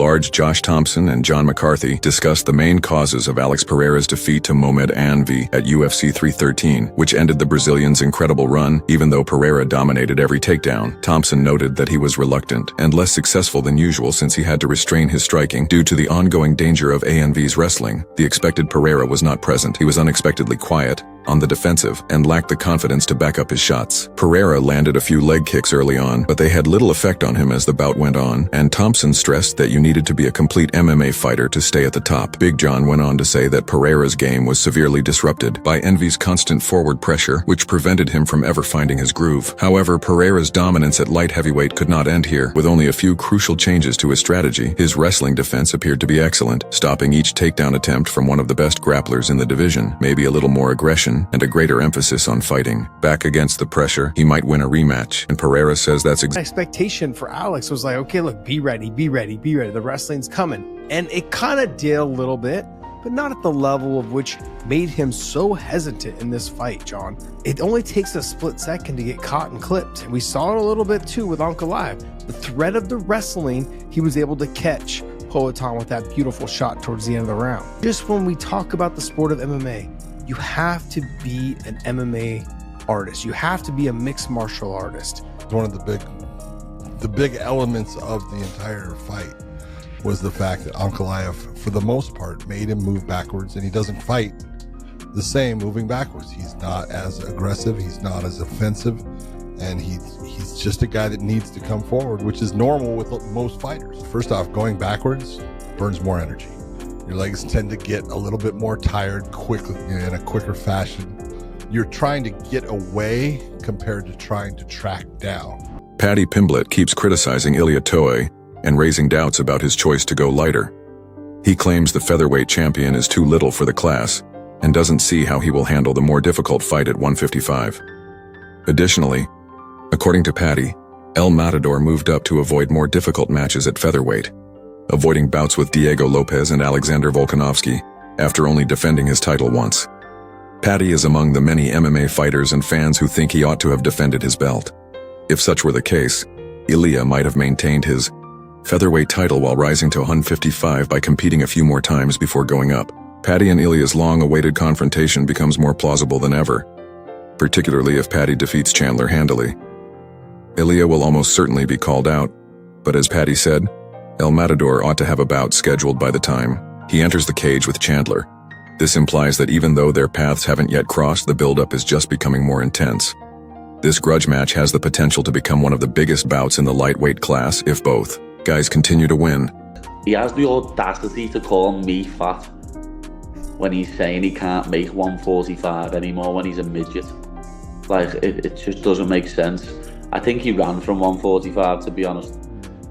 Large Josh Thompson and John McCarthy discussed the main causes of Alex Pereira's defeat to Magomed Ankalaev at UFC 313, which ended the Brazilian's incredible run, even though Pereira dominated every takedown. Thompson noted that he was reluctant and less successful than usual since he had to restrain his striking due to the ongoing danger of Ankalaev's wrestling. The expected Pereira was not present. He was unexpectedly quiet, on the defensive, and lacked the confidence to back up his shots. Pereira landed a few leg kicks early on, but they had little effect on him as the bout went on, and Thompson stressed that you needed to be a complete MMA fighter to stay at the top. Big John went on to say that Pereira's game was severely disrupted by Envy's constant forward pressure, which prevented him from ever finding his groove. However, Pereira's dominance at light heavyweight could not end here. With only a few crucial changes to his strategy, his wrestling defense appeared to be excellent, stopping each takedown attempt from one of the best grapplers in the division. Maybe a little more aggression and a greater emphasis on fighting. Back against the pressure, he might win a rematch, and Pereira says that's expectation for Alex was like, okay, look, be ready, be ready, be ready. The wrestling's coming. And it kind of did a little bit, but not at the level of which made him so hesitant in this fight, John. It only takes a split second to get caught and clipped. And we saw it a little bit too with Ankalaev. The threat of the wrestling, he was able to catch Poatan with that beautiful shot towards the end of the round. Just when we talk about the sport of MMA, you have to be an MMA artist. You have to be a mixed martial artist. One of the big elements of the entire fight was the fact that Ankalaev, for the most part, made him move backwards, and he doesn't fight the same moving backwards. He's not as aggressive, he's not as offensive, and he's just a guy that needs to come forward, which is normal with most fighters. First off, going backwards burns more energy. Your legs tend to get a little bit more tired quickly, in a quicker fashion. You're trying to get away compared to trying to track down. Paddy Pimblett keeps criticizing Ilia Toure and raising doubts about his choice to go lighter. He claims the featherweight champion is too little for the class and doesn't see how he will handle the more difficult fight at 155. Additionally, according to Paddy, El Matador moved up to avoid more difficult matches at featherweight, avoiding bouts with Diego Lopez and Alexander Volkanovski after only defending his title once. Paddy is among the many MMA fighters and fans who think he ought to have defended his belt. If such were the case, Ilia might have maintained his featherweight title while rising to 155 by competing a few more times before going up. Paddy and Ilia's long-awaited confrontation becomes more plausible than ever, particularly if Paddy defeats Chandler handily. Ilia will almost certainly be called out, but as Paddy said, El Matador ought to have a bout scheduled by the time he enters the cage with Chandler. This implies that even though their paths haven't yet crossed, the build-up is just becoming more intense. This grudge match has the potential to become one of the biggest bouts in the lightweight class if both guys continue to win. He has the audacity to call me fat when he's saying he can't make 145 anymore when he's a midget. Like, it just doesn't make sense. I think he ran from 145, to be honest,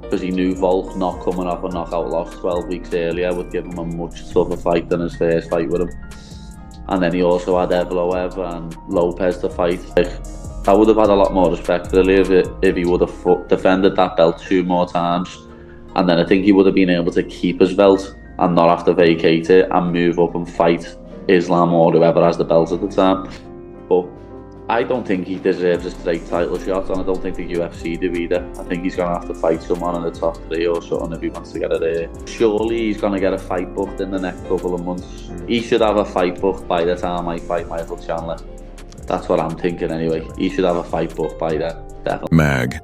because he knew Volk not coming off a knockout loss 12 weeks earlier would give him a much tougher fight than his first fight with him. And then he also had Evloev and Lopez to fight. Like, I would have had a lot more respect for Ilia if he would have defended that belt 2 more times, and then I think he would have been able to keep his belt and not have to vacate it and move up and fight Islam or whoever has the belt at the time. But I don't think he deserves a straight title shot, and I don't think the UFC do either. I think he's going to have to fight someone in the top 3 or something if he wants to get it there. Surely he's going to get a fight booked in the next couple of months. He should have a fight booked by the time I fight Michael Chandler. That's what I'm thinking anyway. He should have a fight booked by then, definitely. Mag.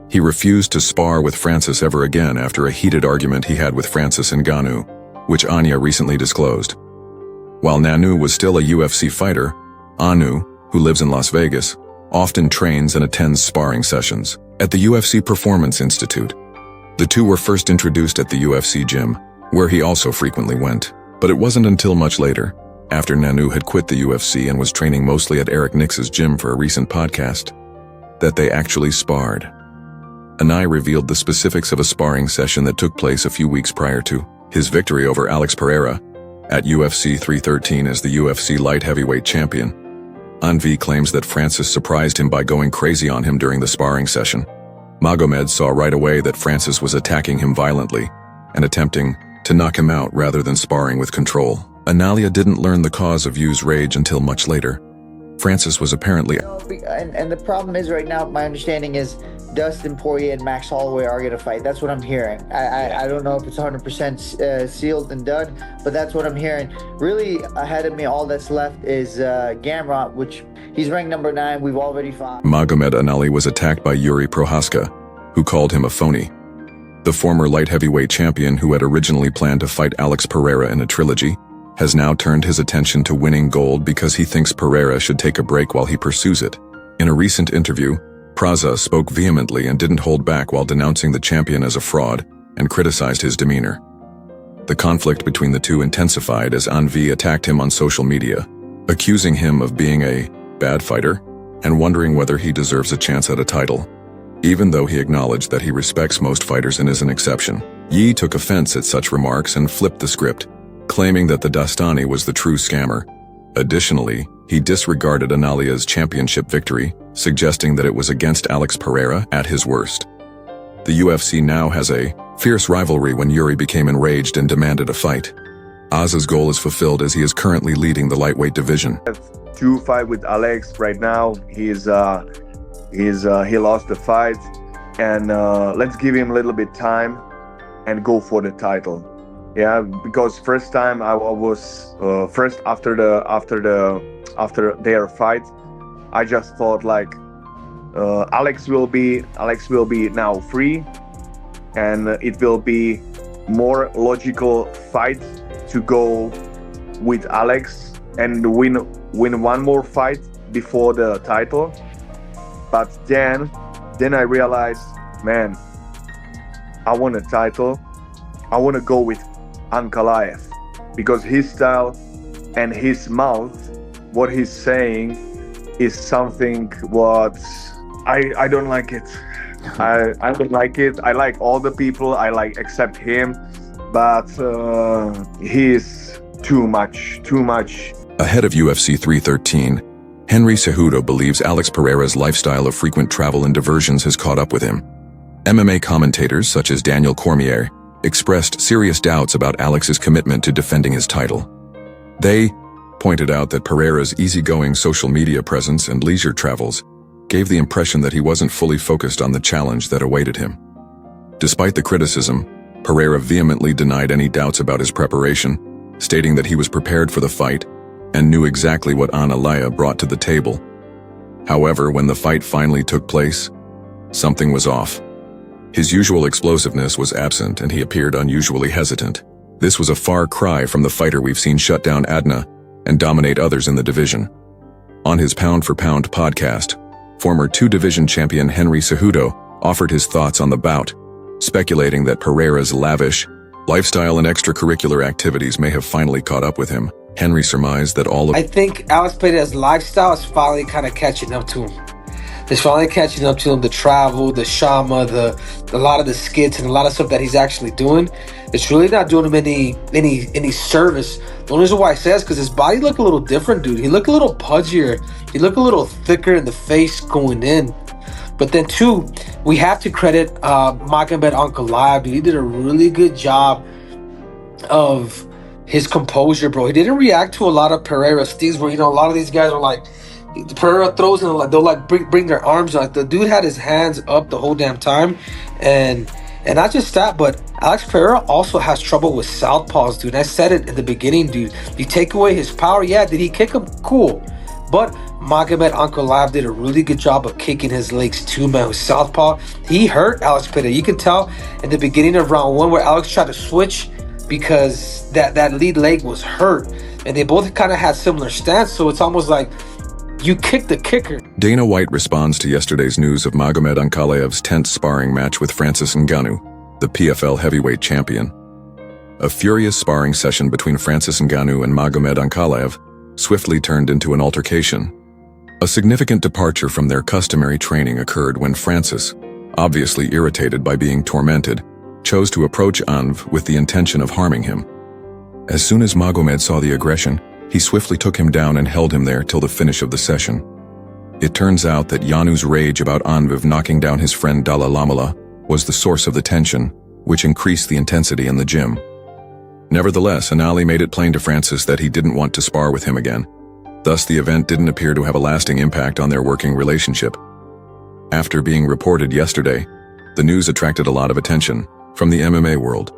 He refused to spar with Francis ever again after a heated argument he had with Francis Ngannou, which Anya recently disclosed. While Ngannou was still a UFC fighter, Anu, who lives in Las Vegas, often trains and attends sparring sessions at the UFC Performance Institute. The two were first introduced at the UFC gym, where he also frequently went. But it wasn't until much later, after Ngannou had quit the UFC and was training mostly at Eric Nix's gym for a recent podcast, that they actually sparred. Anai revealed the specifics of a sparring session that took place a few weeks prior to his victory over Alex Pereira at UFC 313 as the UFC light heavyweight champion. Anvi claims that Francis surprised him by going crazy on him during the sparring session. Magomed saw right away that Francis was attacking him violently and attempting to knock him out rather than sparring with control. Analia didn't learn the cause of Yu's rage until much later. Francis was apparently And the problem is right now, my understanding is Dustin Poirier and Max Holloway are going to fight. That's what I'm hearing. I don't know if it's 100% sealed and done, but that's what I'm hearing. Really ahead of me, all that's left is Gamrot, which he's ranked number 9. We've already fought. Magomed Ankalaev was attacked by Yuri Prohaska, who called him a phony. The former light heavyweight champion, who had originally planned to fight Alex Pereira in a trilogy, has now turned his attention to winning gold because he thinks Pereira should take a break while he pursues it. In a recent interview, Praza spoke vehemently and didn't hold back while denouncing the champion as a fraud and criticized his demeanor. The conflict between the two intensified as Anvi attacked him on social media, accusing him of being a bad fighter and wondering whether he deserves a chance at a title, even though he acknowledged that he respects most fighters and is an exception. Yi took offense at such remarks and flipped the script, claiming that the Dastani was the true scammer. Additionally, he disregarded Ankalaev's championship victory, suggesting that it was against Alex Pereira at his worst. The UFC now has a fierce rivalry when Yuri became enraged and demanded a fight. Az's goal is fulfilled as he is currently leading the lightweight division. To fight with Alex right now, he lost the fight, and let's give him a little bit time and go for the title. Yeah, because first time I was first after their fight, I just thought like Alex will be now free, and it will be more logical fight to go with Alex and win one more fight before the title. But then I realized, man, I want a title. I want to go with Ankalaev, because his style and his mouth, what he's saying is something what I don't like it. I don't like it. I like all the people, I like except him, but he is too much. Ahead of UFC 313, Henry Cejudo believes Alex Pereira's lifestyle of frequent travel and diversions has caught up with him. MMA commentators such as Daniel Cormier expressed serious doubts about Alex's commitment to defending his title. They pointed out that Pereira's easygoing social media presence and leisure travels gave the impression that he wasn't fully focused on the challenge that awaited him. Despite the criticism, Pereira vehemently denied any doubts about his preparation, stating that he was prepared for the fight and knew exactly what Ankalaev brought to the table. However, when the fight finally took place, something was off. His usual explosiveness was absent and he appeared unusually hesitant. This was a far cry from the fighter we've seen shut down Adna and dominate others in the division. On his Pound for Pound podcast, former two-division champion Henry Cejudo offered his thoughts on the bout, speculating that Pereira's lavish lifestyle and extracurricular activities may have finally caught up with him. Henry surmised that I think Alex Pereira's lifestyle is finally kind of catching up to him. It's finally catching up to him, the travel, the shama, a lot of the skits and a lot of stuff that he's actually doing. It's really not doing him any service. The only reason why I say is because his body looked a little different, dude. He looked a little pudgier. He looked a little thicker in the face going in. But then too, we have to credit Magomed Ankalaev, dude. He did a really good job of his composure, bro. He didn't react to a lot of Pereira's things where, a lot of these guys are like, Pereira throws and they'll like bring their arms. Like the dude had his hands up the whole damn time, and not just that, but Alex Pereira also has trouble with southpaws, dude. I said it in the beginning, dude. You take away his power, yeah. Did he kick him? Cool, but Magomed Ankalaev did a really good job of kicking his legs too, man. With southpaw, he hurt Alex Pereira. You can tell in the beginning of round 1 where Alex tried to switch because that lead leg was hurt, and they both kind of had similar stance. So it's almost like you kick the kicker. Dana White responds to yesterday's news of Magomed Ankalaev's tense sparring match with Francis Ngannou, the PFL heavyweight champion. A furious sparring session between Francis Ngannou and Magomed Ankalaev swiftly turned into an altercation. A significant departure from their customary training occurred when Francis, obviously irritated by being tormented, chose to approach Anv with the intention of harming him. As soon as Magomed saw the aggression, he swiftly took him down and held him there till the finish of the session. It turns out that Nganou's rage about Anv knocking down his friend Dalalamala was the source of the tension, which increased the intensity in the gym. Nevertheless, Ankalaev made it plain to Francis that he didn't want to spar with him again. Thus, the event didn't appear to have a lasting impact on their working relationship. After being reported yesterday, the news attracted a lot of attention from the MMA world.